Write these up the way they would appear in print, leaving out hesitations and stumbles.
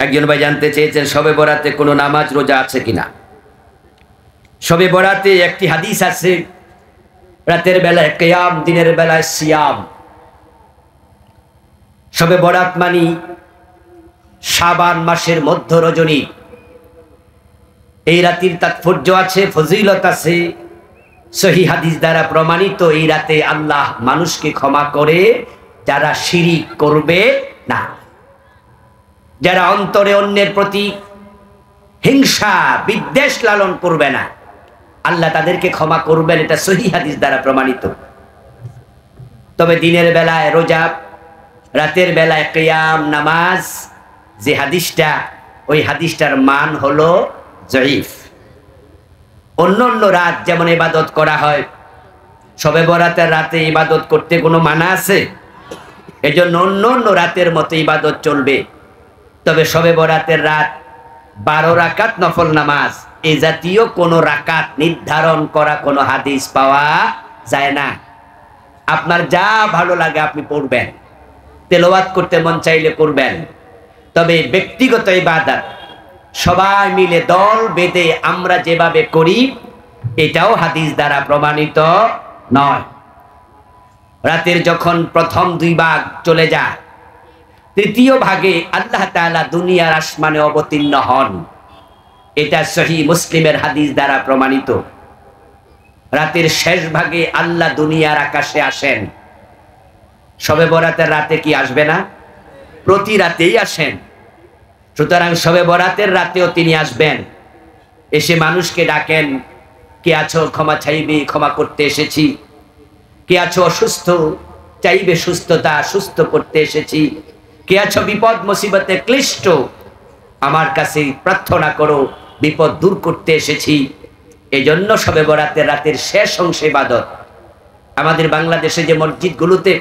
একজন ভাই জানতে চেয়েছেন শবে বরাতে কোনো নামাজ রোজা আছে কিনা। শবে বরাতে একটি হাদিস আছে, রাতের বেলায় কিয়াম, দিনের বেলায় সিয়াম। শবে বরাত মানি শাবান মাসের মধ্য রজনী। এই রাতের তাৎপর্য আছে, ফজিলত আছে, সহি হাদিস দ্বারা প্রমাণিত। এই রাতে আল্লাহ মানুষকে ক্ষমা করে যারা শিরিক করবে না, যারা অন্তরে অন্যের প্রতি হিংসা বিদ্বেষ লালন করবে না, আল্লাহ তাদেরকে ক্ষমা করবেন, এটা সহি হাদিস দ্বারা প্রমাণিত। তবে দিনের বেলায় রোজা, রাতের বেলায় কিয়াম নামাজ, যে হাদিসটা, ওই হাদিসটার মান হলো জয়ীফ। অন্য অন্য রাত যেমন ইবাদত করা হয়, শবে বরাতের রাতে ইবাদত করতে কোনো মানা আছে? এজন্য অন্য অন্য রাতের মতো ইবাদত চলবে। তবে শবে বরাতের রাত 12 রাকাত নফল নামাজ, এ জাতীয় কোনো রাকাত নির্ধারণ করা কোনো হাদিস পাওয়া যায় না। আপনার যা ভালো লাগে আপনি পড়বেন, তেলাওয়াত করতে মন চাইলে করবেন। তবে ব্যক্তিগত ইবাদত সবাই মিলে দল বেঁধে আমরা যেভাবে করি, এটাও হাদিস দ্বারা প্রমাণিত নয়। রাতের যখন প্রথম 2 ভাগ চলে যায়, তৃতীয় ভাগে আল্লাহ তাআলা দুনিয়ার আসমানে অবতীর্ণ হন। এটা সহিহ মুসলিমের হাদিস দ্বারা প্রমাণিত। রাতের শেষ ভাগে আল্লাহ দুনিয়ার আকাশে আসেন। শবে বরাতের রাতে কি আসবে না? প্রতি রাতেই আসেন। সুতরাং শবে বরাতের রাতেও তিনি আসবেন, এসে মানুষকে ডাকেন, কে আছো ক্ষমা চাইবে, ক্ষমা করতে এসেছি। কে আছো অসুস্থ, চাইবে সুস্থতা, সুস্থ করতে এসেছি। কে আছো বিপদ মুসিবতে ক্লিষ্ট, আমার কাছে প্রার্থনা করো, বিপদ দূর করতে এসেছি। এজন্য শবে বরাতের রাতের শেষ অংশে ইবাদত। আমাদের বাংলাদেশে যে মসজিদগুলোতে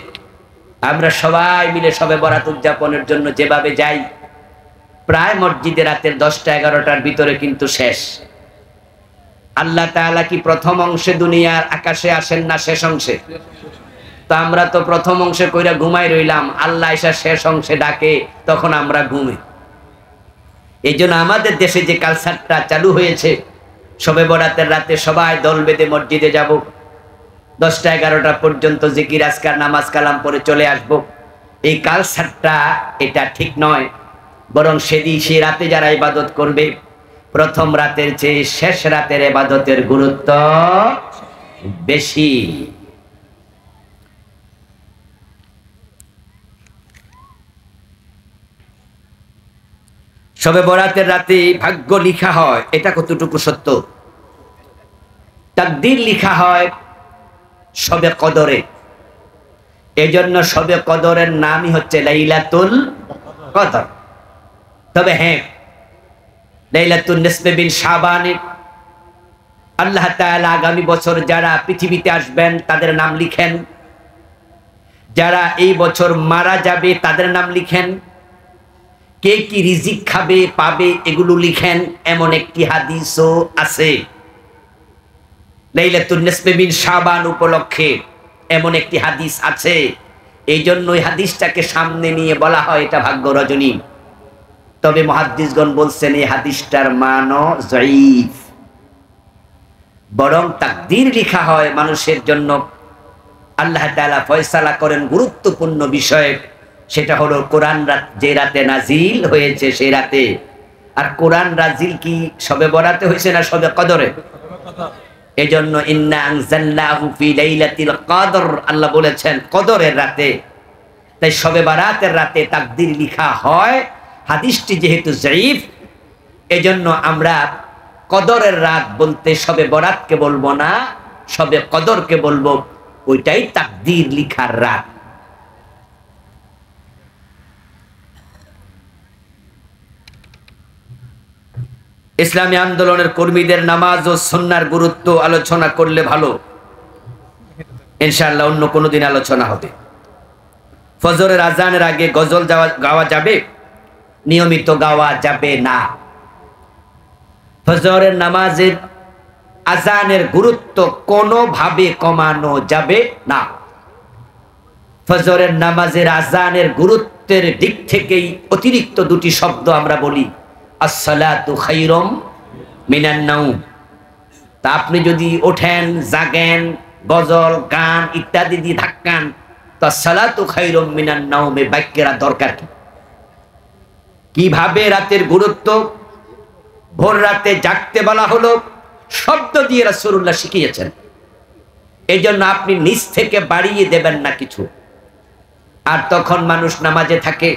আমরা সবাই মিলে শবে বরাত উদযাপনের জন্য যেভাবে যাই, প্রায় মসজিদে রাতের 10টা-11টার ভিতরে কিন্তু শেষ। আল্লাহ তাআলা কি প্রথম অংশে দুনিয়ার আকাশে আসেন না শেষ অংশে? তো আমরা তো প্রথম অংশে কইরা ঘুমাই রইলাম, আল্লাহ এসে শেষ অংশে ডাকে, তখন আমরা ঘুমে। এই জন্য আমাদের দেশে যে কালচারটা চালু হয়েছে, শবে বরাতের রাতে সবাই দল বেঁধে মসজিদে যাব, 10টা-11টা পর্যন্ত জিকির আজকার নামাজ কালাম পরে চলে আসব, এই কালচারটা এটা ঠিক নয়। বরং সে রাতে যারা ইবাদত করবে, প্রথম রাতের চেয়ে শেষ রাতের ইবাদতের গুরুত্ব বেশি। শবে বরাতের রাতে ভাগ্য লিখা হয়, এটা কতটুকু সত্য? তাকদীর লিখা হয় শবে কদরে। এজন্য শবে কদরের নামই হচ্ছে লাইলাতুল কদর। তবে হ্যাঁ, লাইলাতুন নিসফে মিন শাবানে আল্লাহ তাআলা আগামী বছর যারা পৃথিবীতে আসবেন তাদের নাম লিখেন, যারা এই বছর মারা যাবে তাদের নাম লিখেন, কে কি রিজিক খাবে পাবে এগুলো লিখেন। এমন একটি হাদিসও আছে, লাইলাতুন নিসফে মিন শাবান উপলক্ষে এমন একটি হাদিস আছে। এই জন্য ওই হাদিসটাকে সামনে নিয়ে বলা হয় এটা ভাগ্য রজনী। তবে মুহাদ্দিসগণ বলছেন এই হাদিসটার মানও যঈফ। বরং তাকদীর লিখা হয় মানুষের জন্য, আল্লাহ তাআলা ফয়সালা করেন গুরুত্বপূর্ণ বিষয়ে। সেটা হলো কোরআন যে রাতে নাজিল হয়েছে সেই রাতে। আর কোরআন নাজিল কি শবে বরাতে হয়েছে না শবে কদরে? এজন্য ইন্না আনজালনাহু ফি লাইলাতিল কদর, আল্লাহ বলেছেন কদরের রাতে। তাই শবে বরাতের রাতে তাকদীর লিখা হয়। হাদিসটি যেহেতু যঈফ, এজন্য আমরা কদরের রাত বলতে শবে বরাতকে বলবো না, শবে কদরকে বলবো। ওইটাই তাকদীর লিখার রাত। ইসলামী আন্দোলনের কর্মীদের নামাজ ও সুন্নাহর গুরুত্ব আলোচনা করলে ভালো, ইনশাআল্লাহ অন্য কোনো দিন আলোচনা হবে। ফজরের আজানের আগে গজল গাওয়া যাবে? নিয়মিত গাওয়া যাবে না। ফজরের নামাজের আজানের গুরুত্ব কোনোভাবে কমানো যাবে না। ফজরের নামাজের আজানের গুরুত্ব গুরুত্বের দিক থেকেই অতিরিক্ত দুটি শব্দ আমরা বলি, আসসালাতু খায়রুম মিনান নাওম। তা আপনি যদি ওঠেন, জাগেন, গজল, গান ইত্যাদি দিয়ে ধাক্কান, তো আসসালাতু খায়রুম মিনান নাওমে বাক্যের দরকার কি? কিভাবে রাতের গুরুত্ব, ভোর রাতে জাগতে বলা হলো, শব্দ দিয়ে রাসূলুল্লাহ শিখিয়েছেন। এই জন্য আপনি নিজ থেকে বাড়িয়ে দেবেন না কিছু। আর তখন মানুষ নামাজে থাকে,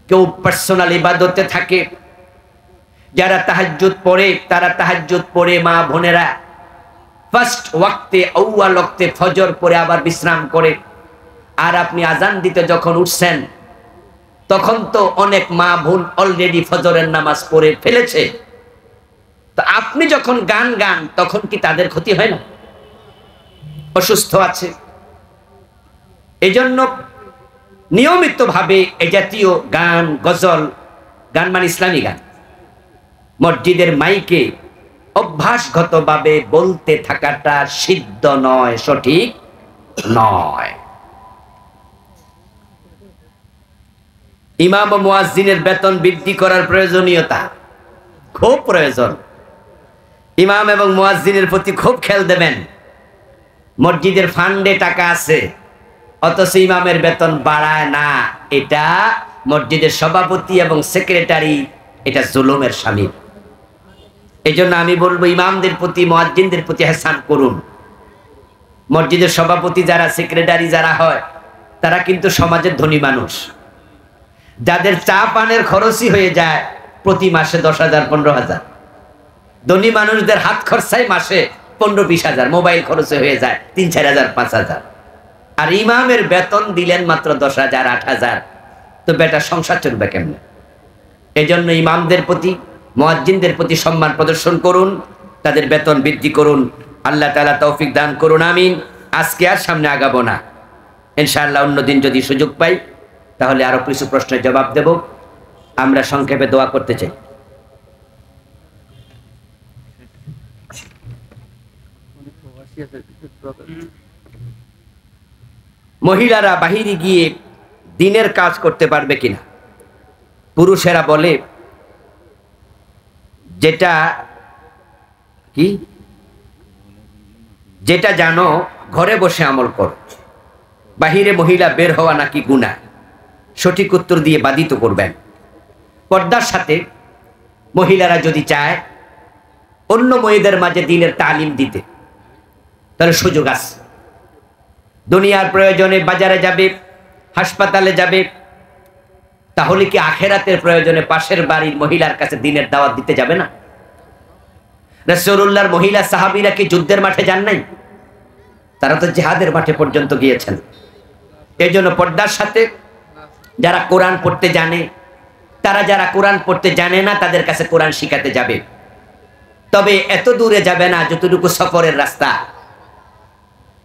কেউ পার্সোনাল ইবাদতে থাকে। যারা তাহাজ্জুদ পড়ে তারা তাহাজ্জুদ পড়ে, মা বোনেরা ফার্স্ট ওয়াক্তে, আউয়াল ওয়াক্তে ফজর পড়ে আবার বিশ্রাম করে। আর আপনি আজান দিতে যখন উঠছেন, তখন তো অনেক মা বোন অলরেডি ফজরের নামাজ পড়ে ফেলেছে। তো আপনি যখন গান গান, তখন কি তাদের ক্ষতি হয় না? অসুস্থ আছে। এজন্য নিয়মিত ভাবে এ জাতীয় গান, গজল, গান মানে ইসলামী গান, মসজিদের মাইকে অভ্যাসগতভাবে বলতে থাকাটা সিদ্ধ নয়, সঠিক নয়। ইমাম ও মুয়াজ্জিনের বেতন বৃদ্ধি করার প্রয়োজনীয়তা খুব প্রয়োজন। ইমাম এবং মুয়াজ্জিনের প্রতি খুব খেয়াল দেবেন। মসজিদের ফান্ডে টাকা আছে, অথচ ইমামের বেতন বাড়ায় না। এটা মসজিদের সভাপতি এবং সেক্রেটারি, এটা জুলুমের শামিল। এই জন্য আমি বলবো, ইমামদের প্রতি, মুয়াজ্জিনদের প্রতি ইহসান করুন। মসজিদের সভাপতি যারা, সেক্রেটারি যারা হয়, তারা কিন্তু সমাজের ধনী মানুষ, যাদের চা পানের খরচই হয়ে যায় প্রতি মাসে 10,000 15,000। ধনী মানুষদের হাত খরচাই মাসে 15-20,000, মোবাইল খরচে হয়ে যায় 3-4,000 5,000। আর ইমামের বেতন দিলেন মাত্র 10,000 8,000, তো বেটা সংসার চলবে কেমনে? এই জন্য ইমামদের প্রতি, মুয়াজ্জিনদের প্রতি সম্মান প্রদর্শন করুন, তাদের বেতন বৃদ্ধি করুন। আল্লাহ তাআলা তৌফিক দান করুন, আমিন। আজকে আর সামনে আগাবো না, ইনশাআল্লাহ অন্যদিন যদি সুযোগ পাই তাহলে আরো কিছু প্রশ্নের জবাব দেব। আমরা সংক্ষেপে দোয়া করতে চাই। মহিলারা বাহিরে গিয়ে দিনের কাজ করতে পারবে কিনা? পুরুষেরা বলে, যেটা কি, যেটা জানো ঘরে বসে আমল করো। বাহিরে মহিলা বের হওয়া নাকি গুনাহ? সঠিক উত্তর দিয়ে বাধিত করবেন। পর্দার সাথে মহিলারা যদি চায় অন্য মেয়েদের মাঝে দ্বীনের তালিম দিতে, তাহলে সুযোগ আছে। দুনিয়ার প্রয়োজনে বাজারে যাবে, হাসপাতালে যাবে, তাহলে কি আখেরাতের প্রয়োজনে পাশের বাড়ির মহিলার কাছে দ্বীনের দাওয়াত দিতে যাবে না? রাসূলুল্লাহর মহিলা সাহাবীরা কি যুদ্ধের মাঠে যান নাই? তারা তো জিহাদের মাঠে পর্যন্ত গিয়েছেন। এই জন্য পর্দার সাথে যারা কোরআন পড়তে জানে, তারা যারা কোরআন পড়তে জানে না তাদের কাছে কোরআন শিখাতে যাবে। তবে এত দূরে যাবে না যতটুকু সফরের রাস্তা।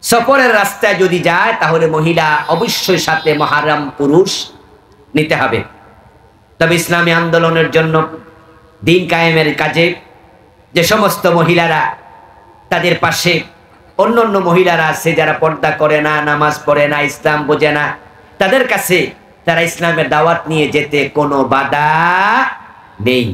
সফরের রাস্তায় যদি যায় তাহলে মহিলা অবশ্যই সাথে মুহররম পুরুষ নিতে হবে। তবে ইসলামী আন্দোলনের জন্য, দ্বীন কায়েমের কাজে যে সমস্ত মহিলারা, তাদের পাশে অন্য মহিলারা আছে যারা পর্দা করে না, নামাজ পড়ে না, ইসলাম বোঝে না, তাদের কাছে তারা ইসলামের দাওয়াত নিয়ে যেতে কোনো বাধা নেই।